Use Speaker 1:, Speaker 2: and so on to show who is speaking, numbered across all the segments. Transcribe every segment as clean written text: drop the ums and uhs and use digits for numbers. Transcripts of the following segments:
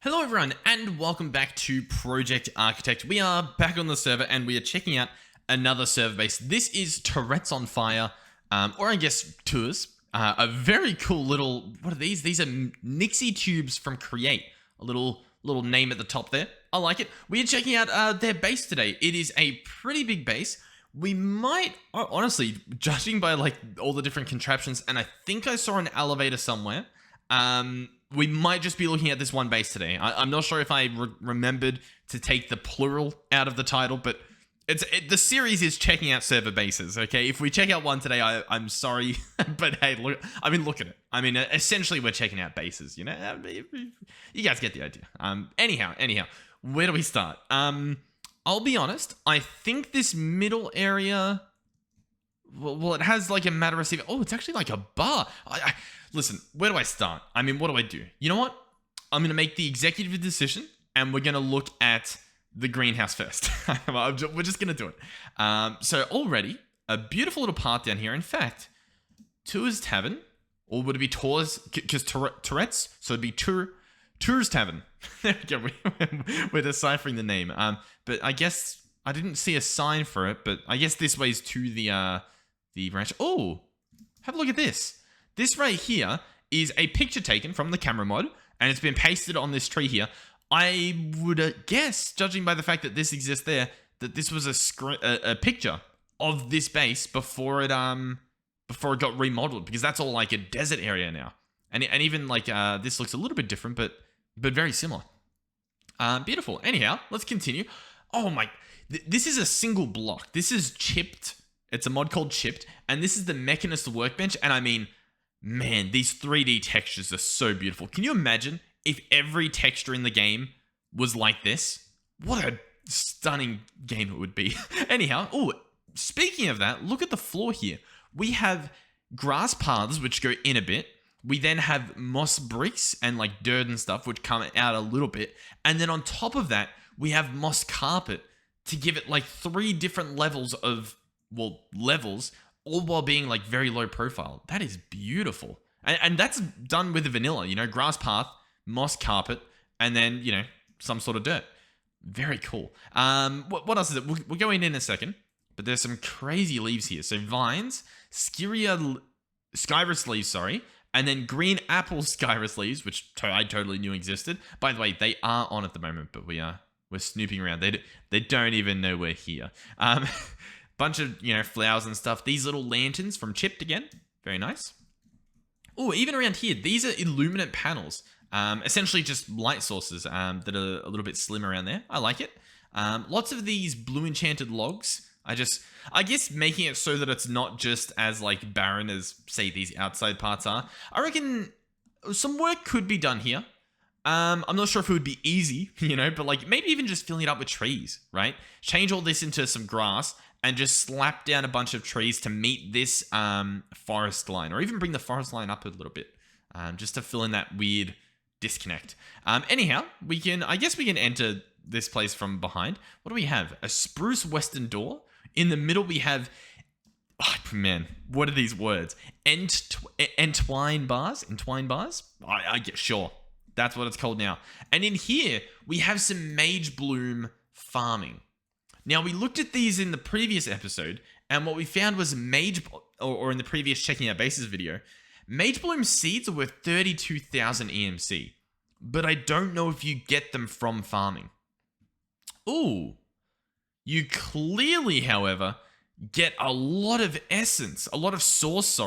Speaker 1: Hello everyone and welcome back to Project Architect. We are back on the server and we are checking out another server base. This is Tourette's on Fire, or I guess Tours. A very cool little, what are these? These are Nixie tubes from Create. A little name at the top there. I like it. We are checking out their base today. It is a pretty big base. We might, honestly, judging by like all the different contraptions, and I think I saw an elevator somewhere, we might just be looking at this one base today. I'm not sure if I remembered to take the plural out of the title, but the series is checking out server bases, okay? If we check out one today, I'm sorry, but hey, look at it. I mean, essentially, we're checking out bases, you know? You guys get the idea. Anyhow, where do we start? I'll be honest, I think this middle area... Well, it has like a matter receiver. Oh, it's actually like a bar. Listen, where do I start? I mean, what do I do? You know what? I'm going to make the executive decision and we're going to look at the greenhouse first. We're just going to do it. So already, a beautiful little path down here. In fact, Tours Tavern, or would it be Tours? Because Tourette's, so it'd be Tours Tavern. There we go. We're deciphering the name. But I guess I didn't see a sign for it, but I guess this way is to the ranch. Oh, have a look at this. This right here is a picture taken from the camera mod, and it's been pasted on this tree here. I would guess, judging by the fact that this exists there, that this was a picture of this base before it got remodeled, because that's all like a desert area now. And even like this looks a little bit different, but very similar. Beautiful. Anyhow, let's continue. Oh my, this is a single block. This is chipped. It's a mod called Chipped, and this is the Mechanist workbench, and I mean, man, these 3D textures are so beautiful. Can you imagine if every texture in the game was like this? What a stunning game it would be. Anyhow, oh, speaking of that, look at the floor here. We have grass paths, which go in a bit. We then have moss bricks and like dirt and stuff, which come out a little bit. And then on top of that, we have moss carpet to give it like 3 different levels of, well, levels, all while being like very low profile. That is beautiful. And that's done with the vanilla, you know, grass path, moss carpet, and then, you know, some sort of dirt. Very cool. What else is it? We'll go in a second, but there's some crazy leaves here. So vines, Skyrus leaves, sorry, and then green apple Skyrus leaves, which I totally knew existed. By the way, they are on at the moment, but we're snooping around. They don't even know we're here. Bunch of, you know, flowers and stuff. These little lanterns from Chipped again. Very nice. Oh, even around here, these are illuminant panels. Essentially just light sources that are a little bit slim around there. I like it. Lots of these blue enchanted logs. I guess making it so that it's not just as like barren as, say, these outside parts are. I reckon some work could be done here. I'm not sure if it would be easy, you know, but like maybe even just filling it up with trees, right? Change all this into some grass and just slap down a bunch of trees to meet this forest line, or even bring the forest line up a little bit, just to fill in that weird disconnect. Anyhow, I guess we can enter this place from behind. What do we have? A spruce western door. In the middle, we have, oh man, what are these words? Entwine bars? I get, sure. That's what it's called now. And in here, we have some Mage Bloom farming. Now, we looked at these in the previous episode, and what we found was or in the previous Checking Out Bases video, Mage Bloom seeds are worth 32,000 EMC, but I don't know if you get them from farming. Ooh. You clearly, however, get a lot of source,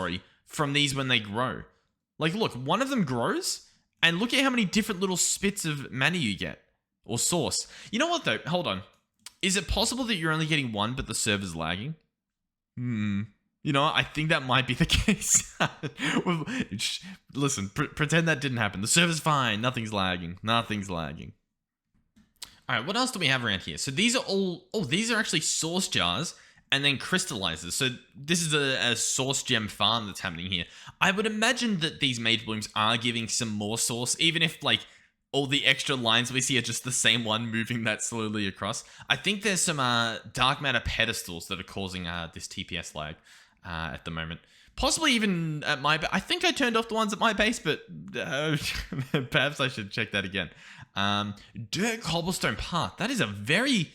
Speaker 1: from these when they grow. Like, look, one of them grows, and look at how many different little spits of mana you get, or source. You know what, though? Hold on. Is it possible that you're only getting one, but the server's lagging? You know, I think that might be the case. Listen, pretend that didn't happen. The server's fine. Nothing's lagging. All right, what else do we have around here? So these are all... Oh, these are actually source jars and then crystallizers. So this is a source gem farm that's happening here. I would imagine that these Mage Blooms are giving some more source, even if, like, all the extra lines we see are just the same one moving that slowly across. I think there's some dark matter pedestals that are causing this TPS lag at the moment. Possibly even at my base. I think I turned off the ones at my base, but perhaps I should check that again. Dirt cobblestone path. That is a very,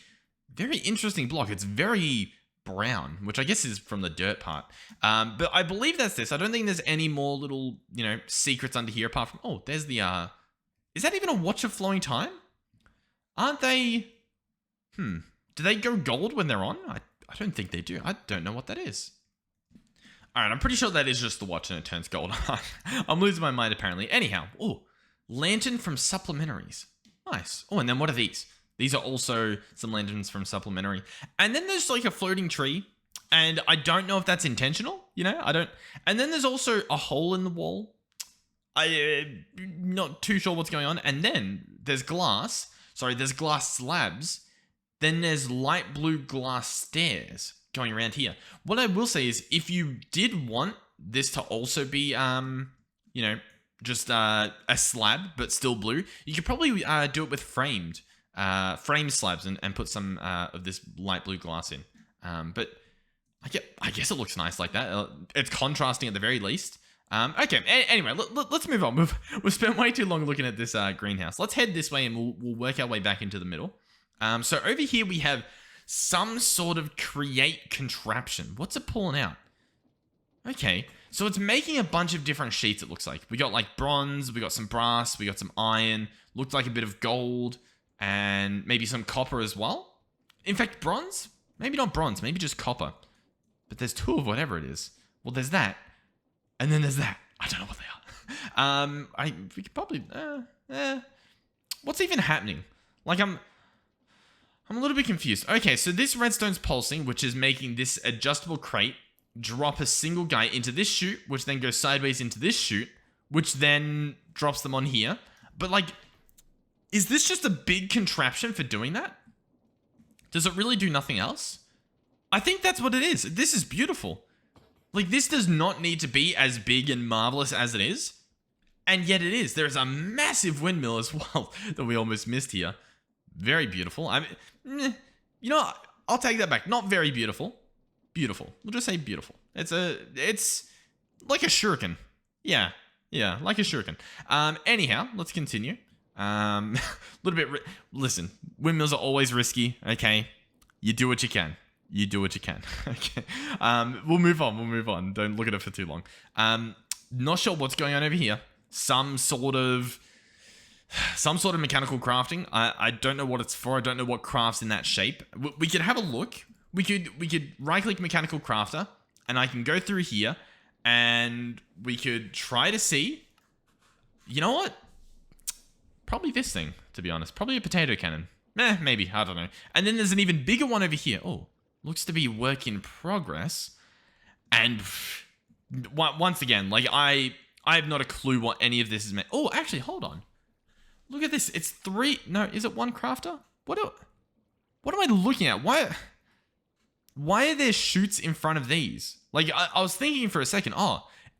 Speaker 1: very interesting block. It's very brown, which I guess is from the dirt part. But I believe that's this. I don't think there's any more little, secrets under here apart from... Oh, there's the... Is that even a watch of flowing time? Aren't they... Do they go gold when they're on? I don't think they do. I don't know what that is. Alright, I'm pretty sure that is just the watch and it turns gold. I'm losing my mind apparently. Anyhow, lantern from supplementaries. Nice. Oh, and then what are these? These are also some lanterns from supplementary. And then there's like a floating tree. And I don't know if that's intentional. I don't... And then there's also a hole in the wall. I'm not too sure what's going on. And then there's glass. Sorry, there's glass slabs. Then there's light blue glass stairs going around here. What I will say is if you did want this to also be, just a slab, but still blue, you could probably do it with frame slabs and put some of this light blue glass in. But I guess it looks nice like that. It's contrasting at the very least. Okay, anyway, let's move on. We've spent way too long looking at this greenhouse. Let's head this way and we'll work our way back into the middle. So over here we have some sort of create contraption. What's it pulling out? Okay, so it's making a bunch of different sheets, it looks like. We got like bronze, we got some brass, we got some iron, looked like a bit of gold, and maybe some copper as well. In fact, bronze? Maybe not bronze, maybe just copper. But there's two of whatever it is. Well, there's that. And then there's that. I don't know what they are. We could probably... What's even happening? Like, I'm a little bit confused. Okay, so this redstone's pulsing, which is making this adjustable crate drop a single guy into this chute, which then goes sideways into this chute, which then drops them on here. But, like, is this just a big contraption for doing that? Does it really do nothing else? I think that's what it is. This is beautiful. Like, this does not need to be as big and marvelous as it is. And yet it is. There's a massive windmill as well that we almost missed here. Very beautiful. I'll take that back. Not very beautiful. Beautiful. We'll just say beautiful. It's like a shuriken. Yeah, like a shuriken. Anyhow, let's continue. Little bit... Listen, windmills are always risky, okay? You do what you can. Okay. We'll move on. Don't look at it for too long. Not sure what's going on over here. Some sort of mechanical crafting. I don't know what it's for. I don't know what crafts in that shape. We could have a look. We could right-click mechanical crafter, and I can go through here, and we could try to see. You know what? Probably this thing, to be honest. Probably a potato cannon. Maybe. I don't know. And then there's an even bigger one over here. Oh, looks to be work in progress. And once again, like I have not a clue what any of this is meant. Oh, actually, hold on. Look at this. It's 3. No, is it 1 crafter? What am I looking at? Why are there chutes in front of these? Like, I was thinking for a second,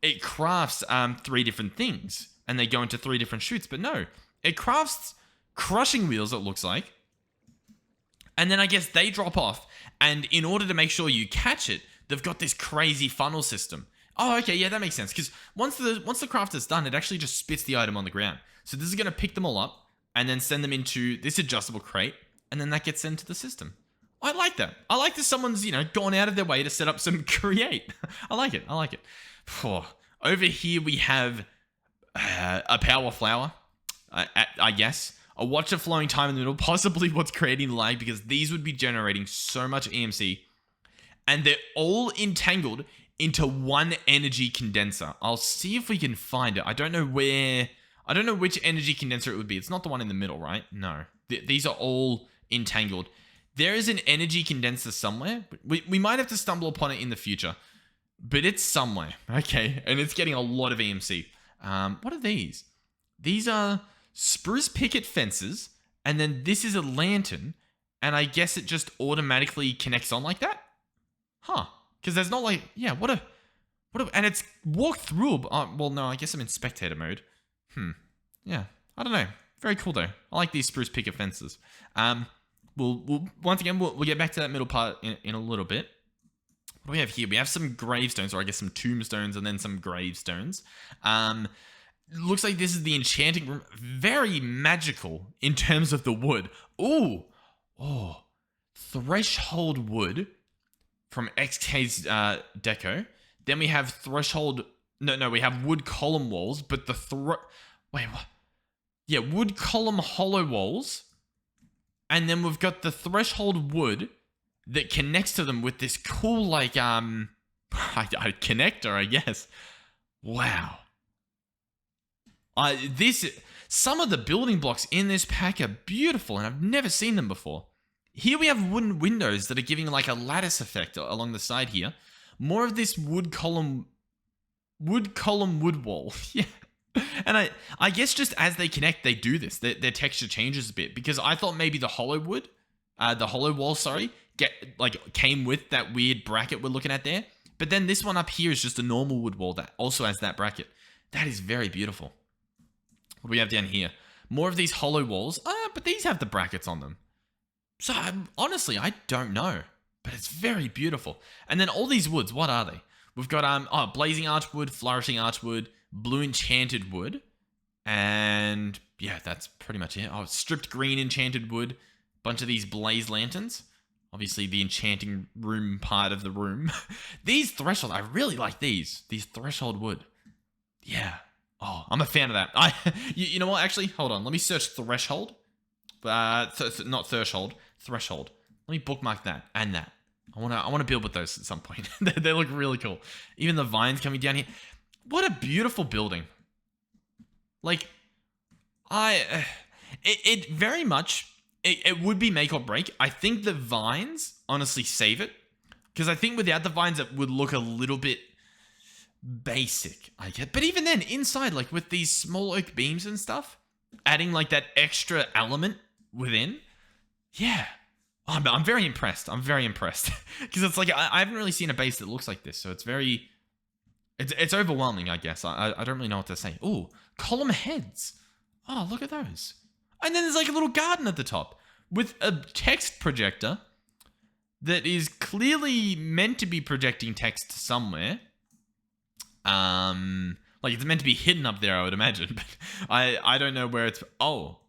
Speaker 1: it crafts 3 different things. And they go into 3 different chutes. But no, it crafts crushing wheels, it looks like. And then I guess they drop off. And in order to make sure you catch it, they've got this crazy funnel system. Oh, okay, yeah, that makes sense. Because once the craft is done, it actually just spits the item on the ground. So this is going to pick them all up and then send them into this adjustable crate. And then that gets sent to the system. I like that. I like that someone's, gone out of their way to set up some create. I like it. Over here we have a power flower, I guess. A watch of flowing time in the middle, possibly what's creating lag, because these would be generating so much EMC. And they're all entangled into one energy condenser. I'll see if we can find it. I don't know which energy condenser it would be. It's not the one in the middle, right? No. These are all entangled. There is an energy condenser somewhere. We might have to stumble upon it in the future. But it's somewhere, okay? And it's getting a lot of EMC. What are these? These are spruce picket fences, and then this is a lantern, and I guess it just automatically connects on like that? Huh. Because there's not like... Yeah, what a... And it's walked through... well, no, I guess I'm in spectator mode. Yeah, I don't know. Very cool, though. I like these spruce picket fences. We'll once again, we'll get back to that middle part in a little bit. What do we have here? We have some gravestones, or I guess some tombstones, and then some gravestones. Looks like this is the enchanting room. Very magical in terms of the wood. Ooh. Oh. Threshold wood from XK's deco. Then we have threshold... No, we have wood column walls, but the... Wait, what? Yeah, wood column hollow walls. And then we've got the threshold wood that connects to them with this cool, like, connector, I guess. Wow. Some of the building blocks in this pack are beautiful, and I've never seen them before. Here we have wooden windows that are giving like a lattice effect along the side here. More of this wood column wood wall. Yeah. And I guess just as they connect, they do this. Their texture changes a bit, because I thought maybe the hollow wall, came with that weird bracket we're looking at there. But then this one up here is just a normal wood wall that also has that bracket. That is very beautiful. What do we have down here? More of these hollow walls. But these have the brackets on them. So honestly, I don't know. But it's very beautiful. And then all these woods, what are they? We've got blazing archwood, flourishing archwood, blue enchanted wood. And yeah, that's pretty much it. Oh, stripped green enchanted wood. Bunch of these blaze lanterns. Obviously the enchanting room part of the room. These threshold, I really like these. These threshold wood. Yeah. Oh, I'm a fan of that. You know what? Actually, hold on. Let me search threshold. Not threshold. Threshold. Let me bookmark that and that. I want to build with those at some point. They look really cool. Even the vines coming down here. What a beautiful building. Like, it very much, it would be make or break. I think the vines honestly save it, because I think without the vines it would look a little bit basic, I get. But even then, inside, like with these small oak beams and stuff, adding like that extra element within, yeah. Oh, I'm very impressed. I'm very impressed. Because it's like, I haven't really seen a base that looks like this. So it's overwhelming, I guess. I don't really know what to say. Ooh, column heads. Oh, look at those. And then there's like a little garden at the top with a text projector that is clearly meant to be projecting text somewhere. Like it's meant to be hidden up there, I would imagine. But I don't know where it's... Oh,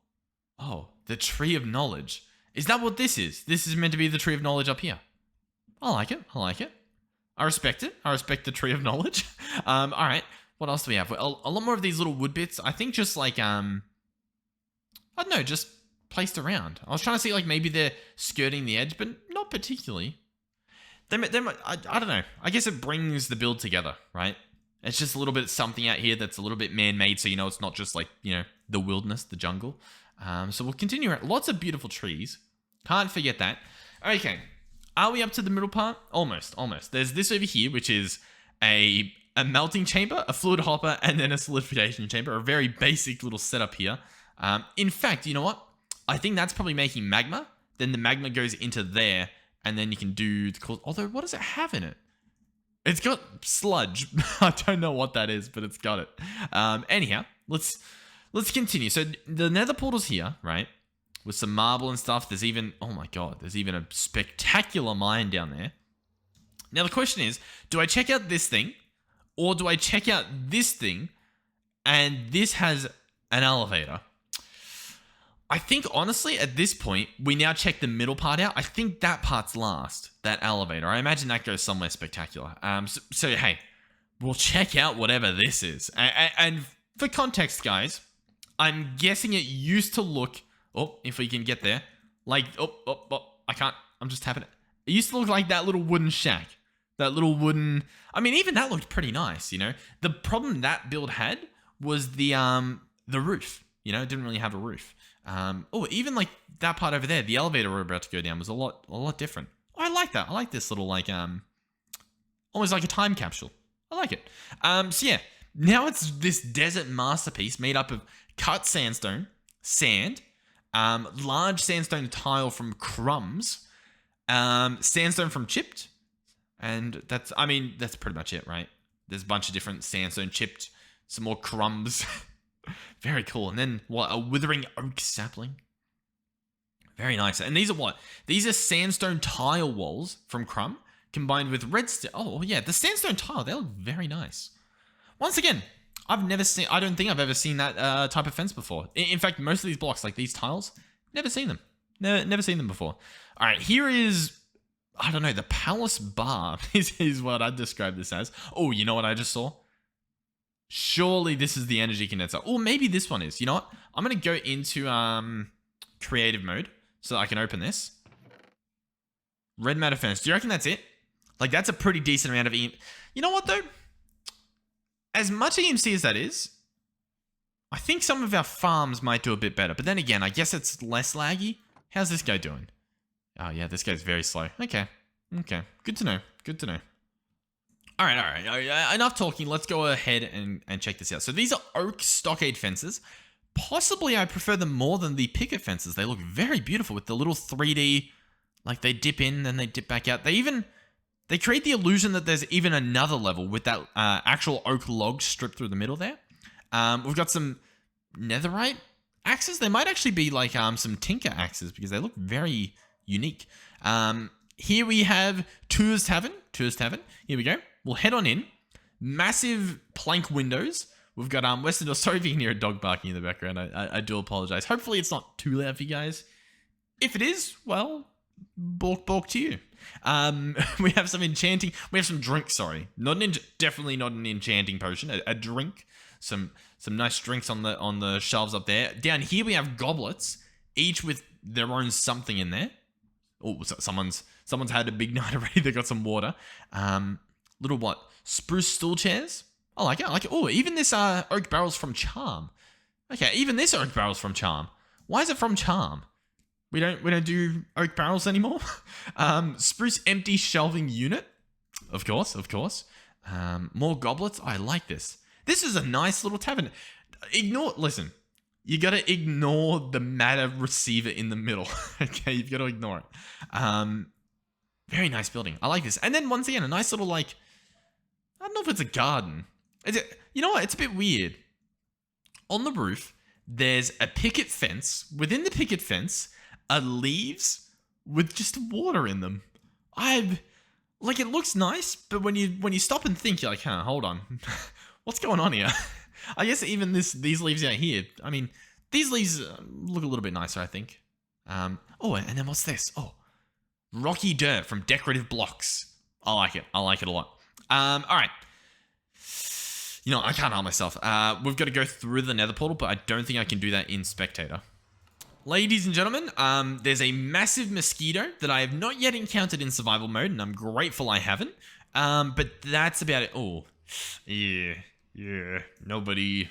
Speaker 1: the tree of knowledge. Is that what this is? This is meant to be the tree of knowledge up here. I like it. I respect it. I respect the tree of knowledge. All right. What else do we have? A lot more of these little wood bits. I think just like, I don't know, just placed around. I was trying to see like maybe they're skirting the edge, but not particularly. I don't know. I guess it brings the build together, right? It's just a little bit something out here that's a little bit man-made, so you know it's not just like, you know, the wilderness, the jungle. So we'll continue. Lots of beautiful trees. Can't forget that. Okay. Are we up to the middle part? Almost. There's this over here, which is a melting chamber, a fluid hopper, and then a solidification chamber. A very basic little setup here. In fact, you know what? I think that's probably making magma. Then the magma goes into there, and then you can do the cool... Although, what does it have in it? It's got sludge. I don't know what that is, but it's got it. Anyhow, let's continue. So the nether portal's here, right? With some marble and stuff. There's even... Oh my god. There's even a spectacular mine down there. Now the question is, do I check out this thing? Or do I check out this thing? And this has an elevator. I think, honestly, at this point, we now check the middle part out. I think that part's last. That elevator. I imagine that goes somewhere spectacular. So hey, we'll check out whatever this is. And for context, guys, I'm guessing it used to look... Oh, if we can get there. Like, I can't. I'm just tapping it. It used to look like that little wooden shack. That little wooden... I mean, even that looked pretty nice, you know? The problem that build had was the roof. You know, it didn't really have a roof. Even like that part over there, the elevator we're about to go down was a lot different. Oh, I like that. I like this little, like, almost like a time capsule. I like it. So yeah, now it's this desert masterpiece made up of cut sandstone, sand, large sandstone tile from crumbs, sandstone from chipped, and that's pretty much it, right? There's a bunch of different sandstone chipped, some more crumbs. Very cool. And then what? A withering oak sapling. Very nice. And these are what? These are sandstone tile walls from crumb combined with redstone. Oh, yeah, the sandstone tile, they look very nice. Once again, I don't think I've ever seen that type of fence before. In fact, most of these blocks, like these tiles, never seen them. Never seen them before. All right, here is, I don't know, the palace bar is what I'd describe this as. Oh, you know what I just saw? Surely this is the energy condenser. Or maybe this one is. You know what? I'm going to go into creative mode so that I can open this. Red matter furnace. Do you reckon that's it? Like, that's a pretty decent amount of EM. You know what, though? As much EMC as that is, I think some of our farms might do a bit better. But then again, I guess it's less laggy. How's this guy doing? Oh, yeah, this guy's very slow. Okay. Good to know. All right. Enough talking. Let's go ahead and check this out. So these are oak stockade fences. Possibly I prefer them more than the picket fences. They look very beautiful with the little 3D, like they dip in, then they dip back out. They create the illusion that there's even another level with that actual oak log stripped through the middle there. We've got some netherite axes. They might actually be like some tinker axes because they look very unique. Here we have Tavern. Here we go. We'll head on in. Massive plank windows. We've got Western Door. Sorry if you can hear a dog barking in the background. I do apologize. Hopefully it's not too loud for you guys. If it is, well, balk to you. We have some enchanting. We have some drinks. Sorry, definitely not an enchanting potion. A drink. Some nice drinks on the shelves up there. Down here we have goblets, each with their own something in there. Oh, someone's had a big night already. They got some water. Little what? Spruce stool chairs. I like it. Oh, even this oak barrel's from Charm. Okay, even this oak barrel's from Charm. Why is it from Charm? We don't do oak barrels anymore. Spruce empty shelving unit. Of course. More goblets. I like this. This is a nice little tavern. Listen. You gotta ignore the matter receiver in the middle. Okay, you've got to ignore it. Very nice building. I like this. And then once again, a nice little, like, I don't know if it's a garden. You know what? It's a bit weird. On the roof, there's a picket fence. Within the picket fence are leaves with just water in them. Like, it looks nice, but when you stop and think, you're like, hold on. What's going on here? I guess even these leaves out here, I mean, these leaves look a little bit nicer, I think. Oh, and then what's this? Oh, rocky dirt from decorative blocks. I like it a lot. All right. You know, I can't help myself. We've got to go through the nether portal, but I don't think I can do that in spectator. Ladies and gentlemen, there's a massive mosquito that I have not yet encountered in survival mode, and I'm grateful I haven't. But that's about it. Oh, yeah. Nobody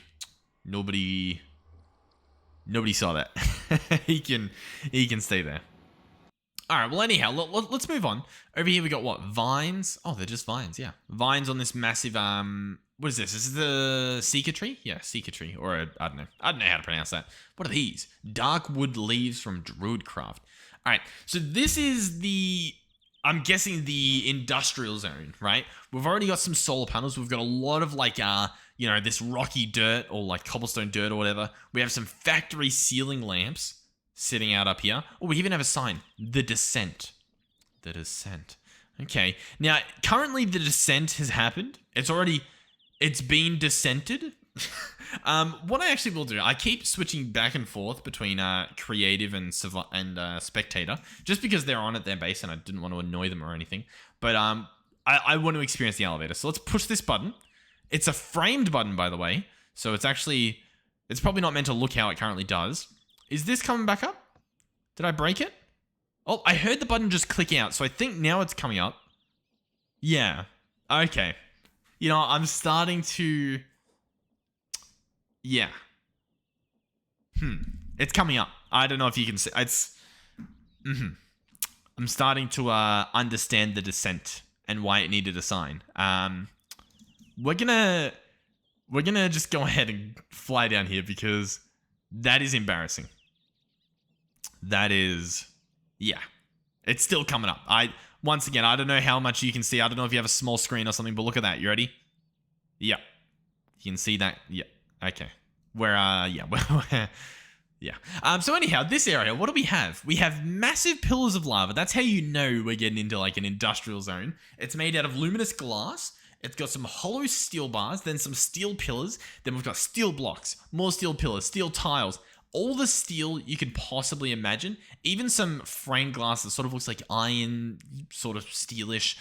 Speaker 1: saw that. he can stay there. All right. Well, anyhow, let's move on. Over here we got what? Vines. Oh, they're just vines. Yeah, vines on this massive what is this? Is this the Seeker tree? Yeah, Seeker tree. Or I don't know. I don't know how to pronounce that. What are these? Dark wood leaves from Druidcraft. All right. So this is I'm guessing the industrial zone, right? We've already got some solar panels. We've got a lot of like, this rocky dirt or like cobblestone dirt or whatever. We have some factory ceiling lamps sitting out up here. Oh, we even have a sign. The Descent. The Descent. Okay. Now, currently the descent has happened. It's been descented. What I actually will do, I keep switching back and forth between creative and spectator, just because they're on at their base and I didn't want to annoy them or anything. But I want to experience the elevator. So let's push this button. It's a framed button, by the way. So it's probably not meant to look how it currently does. Is this coming back up? Did I break it? Oh, I heard the button just click out. So I think now it's coming up. Yeah. Okay. You know, I'm starting to... Yeah. It's coming up. I don't know if you can see. It's... I'm starting to understand the descent and why it needed a sign. We're gonna just go ahead and fly down here because that is embarrassing. That is... Yeah. It's still coming up. Once again, I don't know how much you can see. I don't know if you have a small screen or something, but look at that. You ready? Yeah. You can see that. Yeah. Okay. Yeah. Yeah. So anyhow, this area, what do we have? We have massive pillars of lava. That's how you know we're getting into like an industrial zone. It's made out of luminous glass. It's got some hollow steel bars, then some steel pillars. Then we've got steel blocks, more steel pillars, steel tiles. All the steel you can possibly imagine. Even some framed glass that sort of looks like iron, sort of steelish.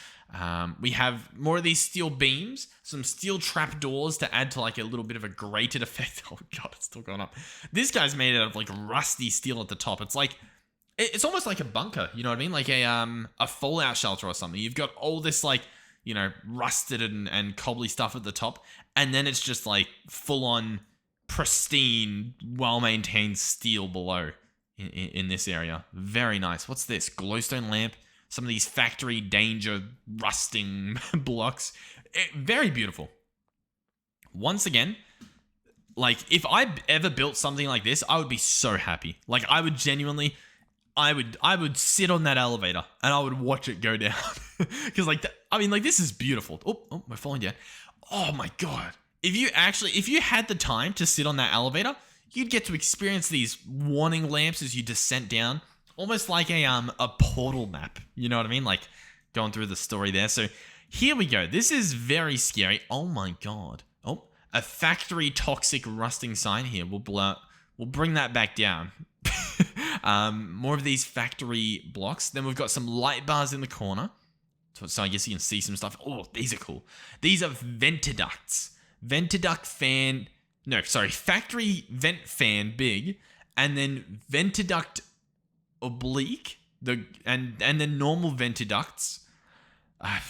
Speaker 1: We have more of these steel beams, some steel trap doors to add to like a little bit of a grated effect. Oh god, it's still going up. This guy's made out of like rusty steel at the top. It's like, it's almost like a bunker, you know what I mean? Like a fallout shelter or something. You've got all this like, you know, rusted and cobbly stuff at the top. And then it's just like full on pristine, well-maintained steel below in this area. Very nice. What's this? Glowstone lamp. Some of these factory danger rusting blocks. Very beautiful. Once again, like if I ever built something like this, I would be so happy. Like I would genuinely, I would sit on that elevator and I would watch it go down. Because like, I mean, like this is beautiful. Oh, we're falling down. Oh my god. If you had the time to sit on that elevator, you'd get to experience these warning lamps as you descent down. Almost like a portal map, you know what I mean? Like going through the story there. So here we go. This is very scary. Oh my god. Oh, a factory toxic rusting sign here. We'll bring that back down. More of these factory blocks. Then we've got some light bars in the corner. So I guess you can see some stuff. Oh, these are cool. These are ventiducts. Factory vent fan big, and then ventiduct oblique, and then normal ventiducts. I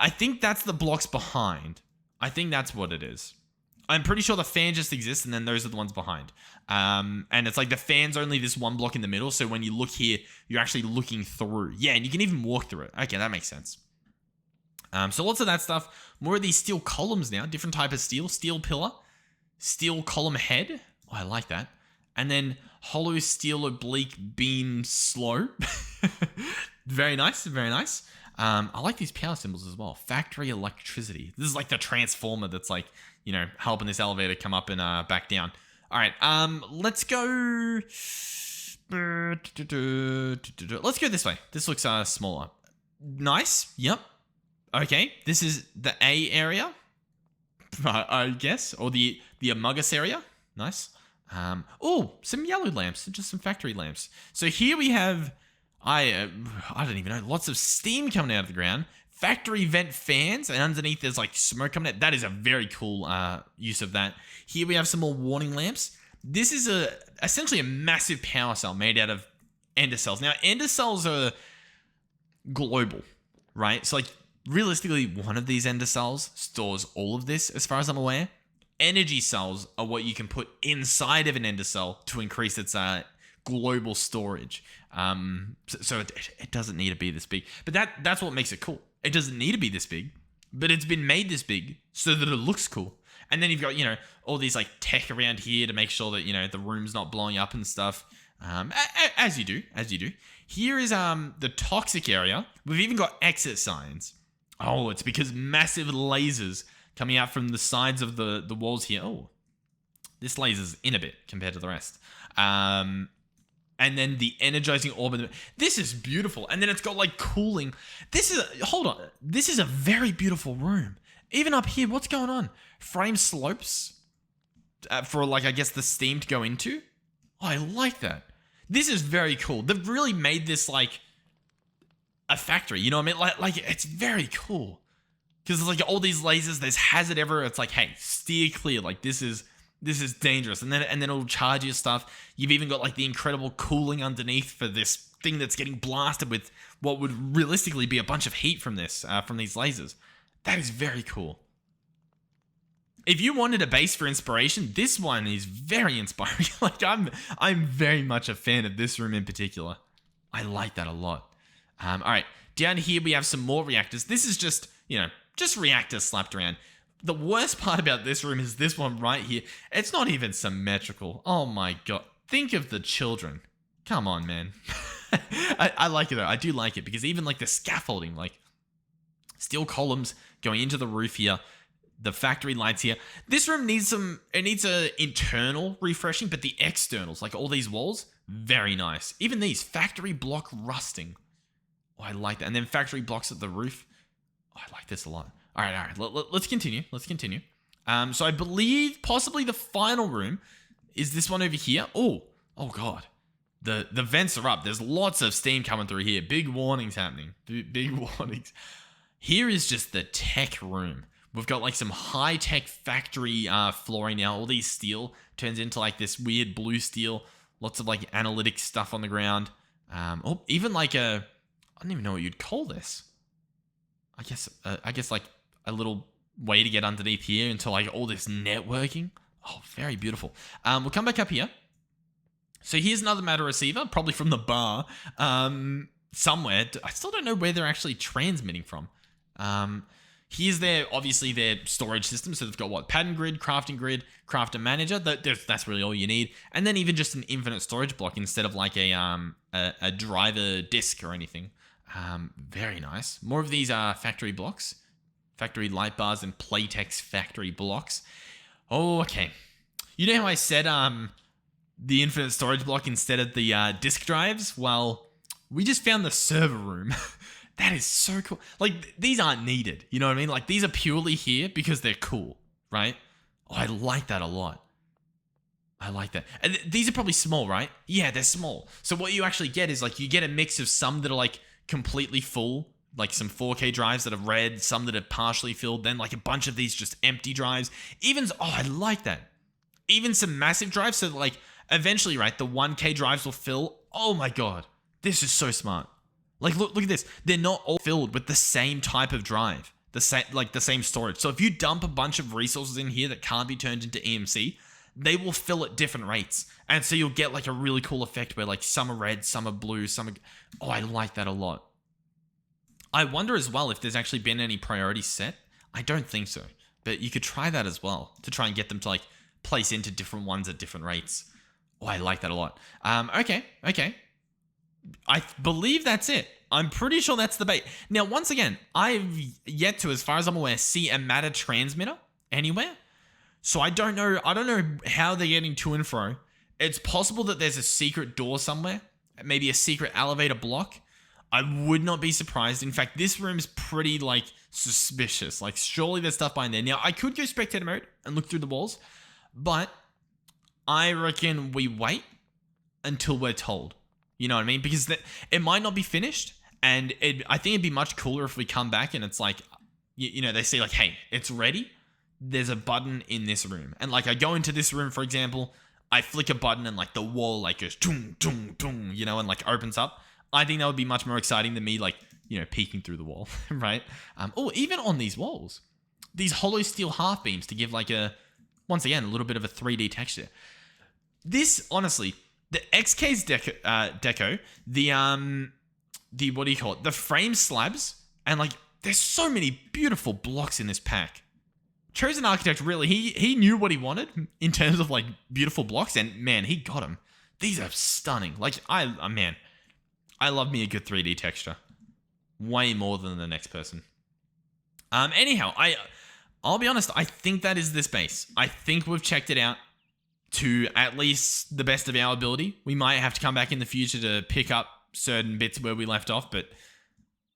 Speaker 1: think that's the blocks behind. I think that's what it is. I'm pretty sure the fan just exists, and then those are the ones behind. And it's like the fan's only this one block in the middle, so when you look here, you're actually looking through. Yeah, and you can even walk through it. Okay, that makes sense. So lots of that stuff. More of these steel columns now. Different type of steel. Steel pillar. Steel column head. Oh, I like that. And then hollow steel oblique beam slow. Very nice, very nice. I like these power symbols as well. Factory electricity. This is like the transformer that's like, you know, helping this elevator come up and back down. All right, let's go. Let's go this way. This looks smaller. Nice. Yep. Okay, this is the A area, I guess, or the Amogus area. Nice. Oh, some yellow lamps, just some factory lamps. So here we have, I don't even know, lots of steam coming out of the ground. Factory vent fans, and underneath there's like smoke coming out. That is a very cool use of that. Here we have some more warning lamps. This is essentially a massive power cell made out of ender cells. Now, ender cells are global, right? So like realistically, one of these ender cells stores all of this, as far as I'm aware. Energy cells are what you can put inside of an ender cell to increase its global storage. So it doesn't need to be this big. But that's what makes it cool. It doesn't need to be this big, but it's been made this big so that it looks cool. And then you've got, you know, all these like tech around here to make sure that, you know, the room's not blowing up and stuff. As you do. Here is the toxic area. We've even got exit signs. Oh, it's because massive lasers coming out from the sides of the walls here. Oh, this laser's in a bit compared to the rest. And then the energizing orb. This is beautiful. And then it's got like cooling. Hold on. This is a very beautiful room. Even up here, what's going on? Frame slopes for like, I guess the steam to go into. Oh, I like that. This is very cool. They've really made this like a factory, you know what I mean? Like it's very cool. Because there's like all these lasers, there's hazard everywhere. It's like, hey, steer clear. Like this is dangerous. And then it'll charge your stuff. You've even got like the incredible cooling underneath for this thing that's getting blasted with what would realistically be a bunch of heat from this, from these lasers. That is very cool. If you wanted a base for inspiration, this one is very inspiring. Like I'm very much a fan of this room in particular. I like that a lot. All right, down here we have some more reactors. This is just, you know, just reactors slapped around. The worst part about this room is this one right here. It's not even symmetrical. Oh my god. Think of the children. Come on, man. I like it though. I do like it because even like the scaffolding, like steel columns going into the roof here, The factory lights here. This room needs a internal refreshing, but the externals, like all these walls, very nice. Even these, factory block rusting. Oh, I like that. And then factory blocks at the roof. Oh, I like this a lot. All right. Let's continue. So I believe possibly the final room is this one over here. Oh God. The vents are up. There's lots of steam coming through here. Big warnings happening. Big warnings. Here is just the tech room. We've got like some high-tech factory flooring now. All these steel turns into like this weird blue steel. Lots of like analytic stuff on the ground. Even like I don't even know what you'd call this. I guess like a little way to get underneath here into like all this networking. Oh, very beautiful. We'll come back up here. So here's another matter receiver, probably from the bar somewhere. I still don't know where they're actually transmitting from. Here's obviously their storage system. So they've got what? Pattern grid, crafter manager. That's really all you need. And then even just an infinite storage block instead of like a driver disk or anything. Very nice. More of these factory blocks. Factory light bars and Playtex factory blocks. Oh, okay. You know how I said the infinite storage block instead of the disk drives? Well, we just found the server room. That is so cool. Like, these aren't needed. You know what I mean? Like, these are purely here because they're cool, right? Oh, I like that a lot. I like that. And these are probably small, right? Yeah, they're small. So what you actually get is, like, you get a mix of some that are, like, completely full, like some 4K drives that are red, some that are partially filled, then, like, a bunch of these just empty drives. I like that. Even some massive drives, so, like, eventually, right, the 1K drives will fill. Oh, my God. This is so smart. Like, look at this. They're not all filled with the same type of drive, the same storage. So if you dump a bunch of resources in here that can't be turned into EMC, they will fill at different rates. And so you'll get like a really cool effect where like some are red, some are blue, Oh, I like that a lot. I wonder as well if there's actually been any priorities set. I don't think so. But you could try that as well to try and get them to like place into different ones at different rates. Oh, I like that a lot. Okay. I believe that's it. I'm pretty sure that's the bait. Now, once again, I've yet to, as far as I'm aware, see a matter transmitter anywhere. So I don't know how they're getting to and fro. It's possible that there's a secret door somewhere, maybe a secret elevator block. I would not be surprised. In fact, this room's pretty like suspicious. Like, surely there's stuff behind there. Now, I could go spectator mode and look through the walls, but I reckon we wait until we're told. You know what I mean? Because it might not be finished, and I think it'd be much cooler if we come back and it's like, you know, they say like, hey, it's ready. There's a button in this room. And like I go into this room, for example, I flick a button and like the wall like goes tung, tung, tung, you know, and like opens up. I think that would be much more exciting than me like, you know, peeking through the wall, right? Even on these walls, these hollow steel half beams to give like once again, a little bit of a 3D texture. This, honestly... The XK's deco, the what do you call it? The frame slabs, and like there's so many beautiful blocks in this pack. Chosen Architect really, he knew what he wanted in terms of like beautiful blocks, and man, he got them. These are stunning. Like I love me a good 3D texture, way more than the next person. Anyhow, I'll be honest. I think that is this base. I think we've checked it out to at least the best of our ability. We might have to come back in the future to pick up certain bits where we left off, but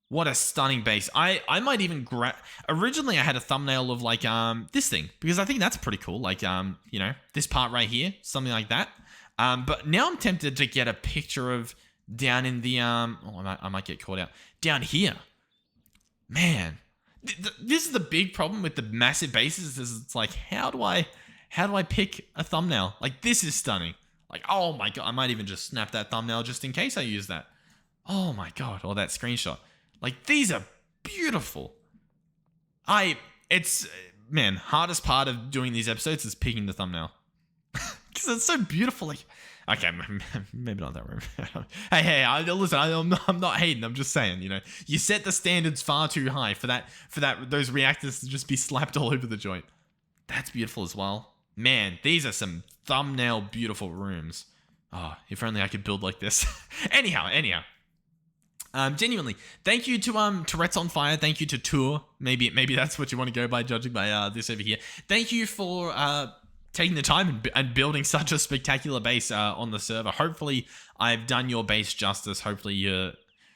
Speaker 1: what a stunning base. I might even originally I had a thumbnail of like this thing, because I think that's pretty cool. Like you know, this part right here, something like that. But now I'm tempted to get a picture of down in the I might get caught out. Down here. Man. This is the big problem with the massive bases, is it's like, how do I pick a thumbnail? Like, this is stunning. Like, oh my God, I might even just snap that thumbnail just in case I use that. Oh my God, or that screenshot. Like, these are beautiful. Man, hardest part of doing these episodes is picking the thumbnail. Because it's so beautiful. Like, okay, maybe not that room. hey, listen, I'm not hating. I'm just saying, you know, you set the standards far too high for those reactors to just be slapped all over the joint. That's beautiful as well. Man, these are some thumbnail beautiful rooms. Oh, if only I could build like this. Anyhow. Genuinely, thank you to Tourette's on Fire. Thank you to Tour. Maybe that's what you want to go by, judging by this over here. Thank you for taking the time and building such a spectacular base on the server. Hopefully, I've done your base justice. Hopefully you're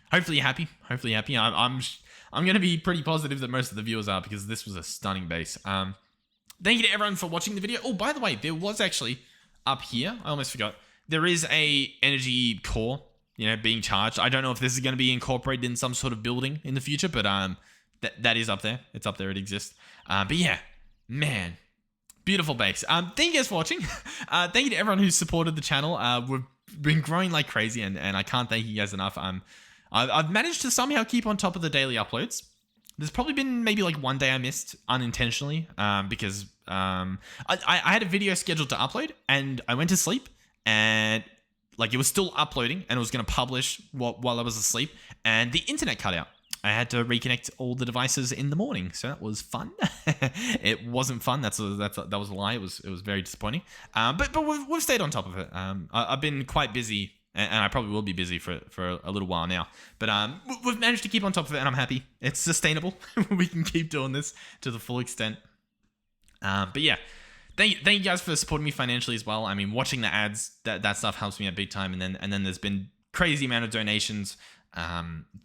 Speaker 1: happy. Hopefully happy. I'm going to be pretty positive that most of the viewers are, because this was a stunning base. Thank you to everyone for watching the video. Oh, by the way, there was actually up here. I almost forgot. There is a energy core, being charged. I don't know if this is going to be incorporated in some sort of building in the future, but that is up there. It's up there. It exists. But yeah, man, beautiful base. Thank you guys for watching. Thank you to everyone who's supported the channel. We've been growing like crazy, and I can't thank you guys enough. I've managed to somehow keep on top of the daily uploads. There's probably been maybe like one day I missed unintentionally, because I had a video scheduled to upload, and I went to sleep, and like it was still uploading, and it was going to publish while I was asleep, and the internet cut out. I had to reconnect all the devices in the morning, so that was fun. It wasn't fun. That was a lie. It was very disappointing. But we've stayed on top of it. I've been quite busy, and I probably will be busy for a little while now. But we've managed to keep on top of it, and I'm happy. It's sustainable. We can keep doing this to the full extent. But yeah. Thank you guys for supporting me financially as well. I mean, watching the ads, that stuff helps me out big time. And then there's been crazy amount of donations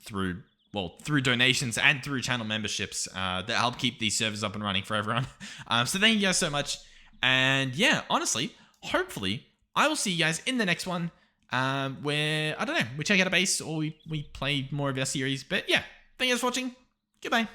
Speaker 1: through donations and through channel memberships that help keep these servers up and running for everyone. So thank you guys so much. And yeah, honestly, hopefully, I will see you guys in the next one where, I don't know, we check out a base or we play more of our series. But yeah, thank you guys for watching. Goodbye.